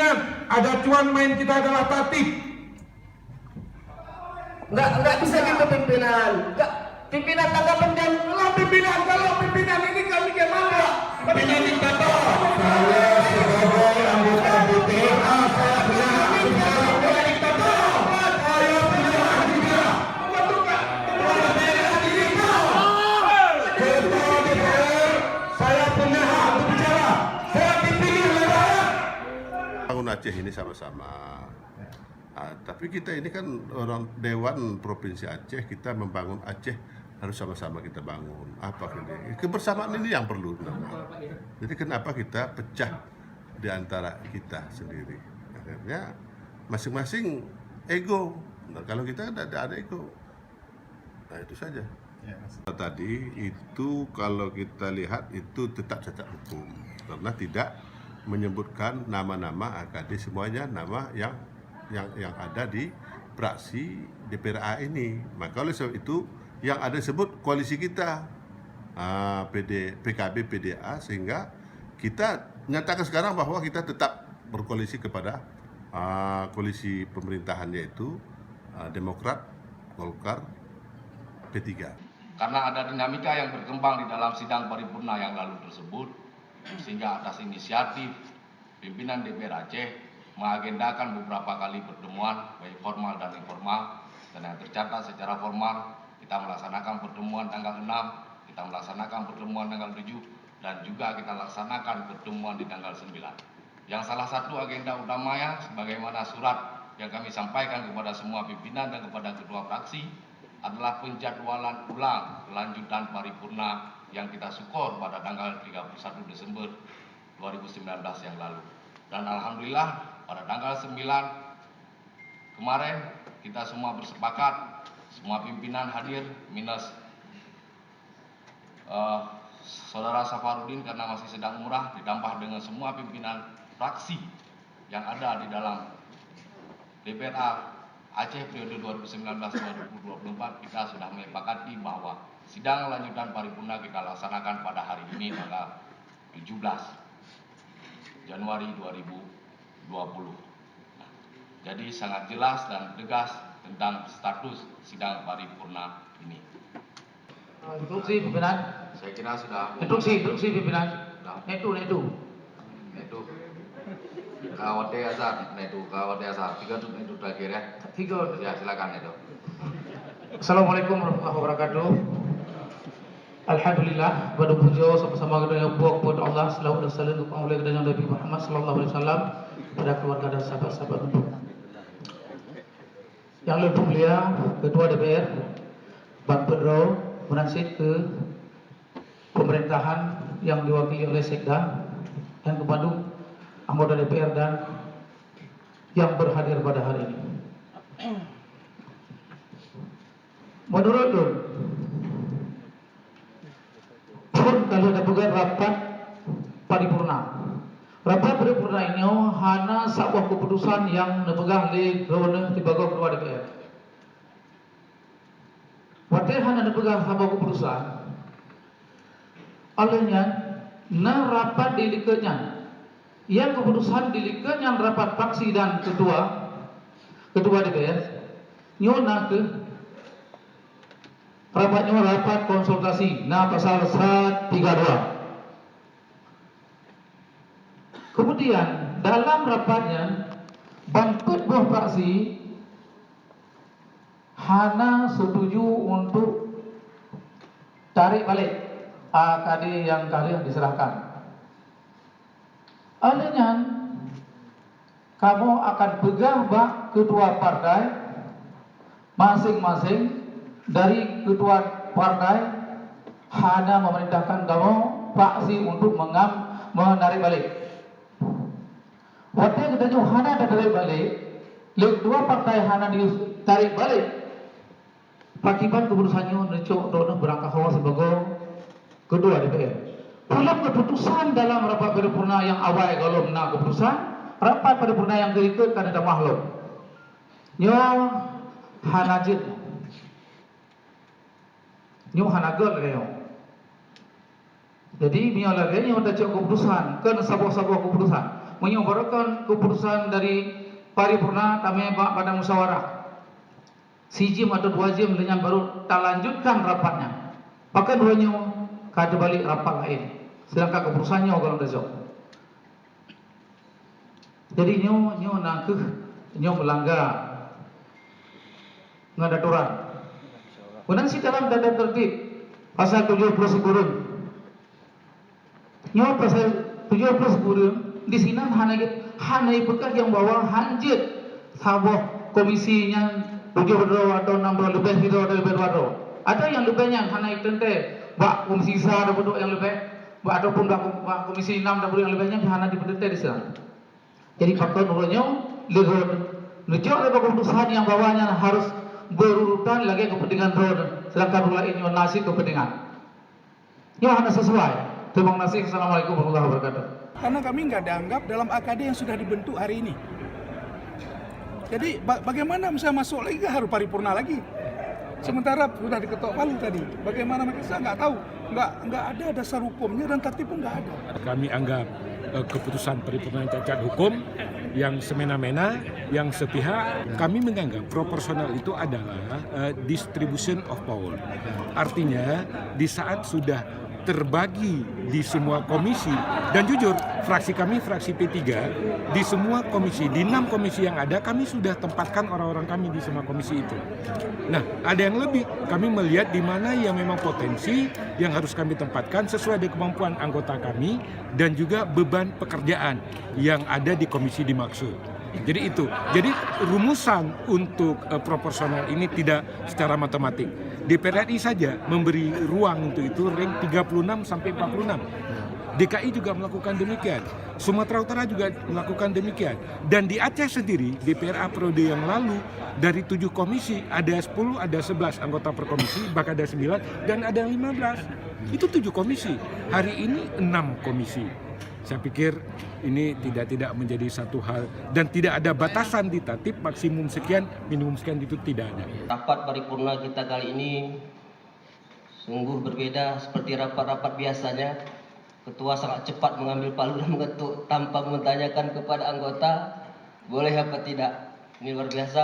ingat ada cuan main kita adalah tatip. Nggak bisa gitu pimpinan. Pimpinan tanggapan jam. Kalau pimpinan ini kami gimana? Pimpinan diktator. Saya sebagai anggota BPA, saya punya hak bicara. Bukan diktator. Saya punya hak bicara. Ketua Ketua DPR, saya punya hak bicara. Saya dipilih oleh rakyat. Bangun Aceh ini sama-sama. Tapi kita ini kan orang Dewan Provinsi Aceh, kita membangun Aceh harus sama-sama kita bangun. Apa ini? Kebersamaan ini yang perlu. Jadi kenapa kita pecah di antara kita sendiri? Akhirnya masing-masing ego. Nah, kalau kita tidak ada ego, nah itu saja. Tadi itu kalau kita lihat itu tetap cacat hukum karena tidak menyebutkan nama-nama AKD, semuanya nama yang ada di praksi DPRA ini. Maka oleh sebab itu yang ada disebut koalisi kita PKB PDA, sehingga kita nyatakan sekarang bahwa kita tetap berkoalisi kepada koalisi pemerintahan, yaitu Demokrat, Golkar, P3. Karena ada dinamika yang berkembang di dalam sidang paripurna yang lalu tersebut, sehingga atas inisiatif pimpinan DPR Aceh mengagendakan beberapa kali pertemuan baik formal dan informal, dan yang tercatat secara formal kita melaksanakan pertemuan tanggal 6, kita melaksanakan pertemuan tanggal 7, dan juga kita laksanakan pertemuan di tanggal 9. Yang salah satu agenda utamanya sebagaimana surat yang kami sampaikan kepada semua pimpinan dan kepada ketua fraksi adalah penjadwalan ulang kelanjutan paripurna yang kita syukur pada tanggal 31 Desember 2019 yang lalu. Dan alhamdulillah pada tanggal 9 kemarin kita semua bersepakat, semua pimpinan hadir minus Saudara Safarudin karena masih sedang umrah, ditambah dengan semua pimpinan fraksi yang ada di dalam DPRA Aceh periode 2019-2024, kita sudah menyepakati bahwa sidang lanjutan paripurna kita laksanakan pada hari ini tanggal 17 Januari 2020. Nah, jadi sangat jelas dan tegas tentang status sidang paripurna ini. Instruksi pimpinan. Saya kira sudah. Instruksi pimpinan. Netu. Kawate Azhar, tiga untuk itu terakhir ya. Ya silakan itu. Assalamualaikum warahmatullahi wabarakatuh. Alhamdulillah, pada puja sama-sama kepada buat Allah selalu bersalam oleh kepada Nabi Muhammad sallallahu alaihi wasallam, pada keluarga dan sahabat-sahabat untuk. Yang lebih mulia Ketua DPR Bang Pedro menasih ke pemerintahan yang diwakili oleh Sekda dan kepada anggota DPR dan yang berhadir pada hari ini. Menurut pun kalau ada bukan rapat paripurna. Rapat paripurna ini hanya sebuah keputusan yang dipegang oleh Tibago Ketua DPR. Waktu hanya dipegang sebuah keputusan. Olehnya, rapat dilikanya. Yang keputusan dilikanya rapat fraksi dan ketua DPR. Nyona ke rapatnya rapat konsultasi. Pasal 132. Kemudian dalam rapatnya bangkit buah fraksi hana setuju untuk tarik balik AKD yang kalian diserahkan. Olehnya kamu akan pegang bak ketua partai masing-masing dari ketua partai hanya memerintahkan kamu fraksi untuk menarik balik. Waktu kita hana tarik balik, dua partai hana ditarik balik. Akibat keputusannya necok dono berangkat hawa sebagai kedua DPR. Dalam keputusan dalam rapat paripurna yang awal kalau menang keputusan, rapat paripurna yang berikut kan ada makhluk. Nyo hanajid. Nyo hanagol kayo. Jadi mio lagi nyo ada keputusan, kan sebuah keputusan. menyoborkan keputusan dari paripurna kami pada musyawarah. Sijim atau 2 jam dengan baru tak lanjutkan rapatnya. Pakai duanya kada balik rapat lain. Sedangkan keputusannya orang besok. Jadi nyo nangkeh nyo melanggar ngadaturang. Kemudian si dalam tata tertib pasal 70 kurun. Nyo pasal 70 kurun di sini hanai bekas yang bawa hanjit saboh komisinya 7 atau 6 lebih itu ada lebih wado. Ada yang lebihnya hanai tente bak komisi sa ada bodoh yang lebih bak ataupun bak komisi 6 ada bodoh yang lebihnya hanai di tente di sana. Jadi faktor nurunnya lihat nujok ada keputusan yang bawahnya harus berurutan lagi kepentingan road, sedangkan dua ini nasi kepentingan. Ini hanya sesuai. Terima kasih. Assalamualaikum warahmatullahi wabarakatuh. Karena kami nggak dianggap dalam AKD yang sudah dibentuk hari ini. Jadi bagaimana bisa masuk lagi ke harus paripurna lagi? Sementara sudah diketok palu tadi. Bagaimana mereka saya nggak tahu. Nggak ada dasar hukumnya dan tertib pun nggak ada. Kami anggap keputusan paripurna yang cacat hukum, yang semena-mena, yang sepihak. Kami menganggap proporsional itu adalah distribution of power. Artinya di saat sudah terbagi di semua komisi, dan jujur fraksi kami, fraksi P3, di semua komisi, di 6 komisi yang ada, kami sudah tempatkan orang-orang kami di semua komisi itu. Nah, ada yang lebih, kami melihat di mana yang memang potensi yang harus kami tempatkan sesuai dengan kemampuan anggota kami dan juga beban pekerjaan yang ada di komisi dimaksud. Jadi itu, jadi rumusan untuk proporsional ini tidak secara matematik. DPR RI saja memberi ruang untuk itu rank 36 sampai 46. DKI juga melakukan demikian. Sumatera Utara juga melakukan demikian. Dan di Aceh sendiri, DPRA periode yang lalu dari 7 komisi ada 10, ada 11 anggota per komisi, bahkan ada 9 dan ada 15. Itu 7 komisi. Hari ini 6 komisi. Saya pikir ini tidak menjadi satu hal dan tidak ada batasan di tatip maksimum sekian, minimum sekian itu tidak ada. Rapat paripurna kita kali ini sungguh berbeda seperti rapat-rapat biasanya. Ketua sangat cepat mengambil palu dan mengetuk tanpa menanyakan kepada anggota boleh apa tidak. Ini luar biasa.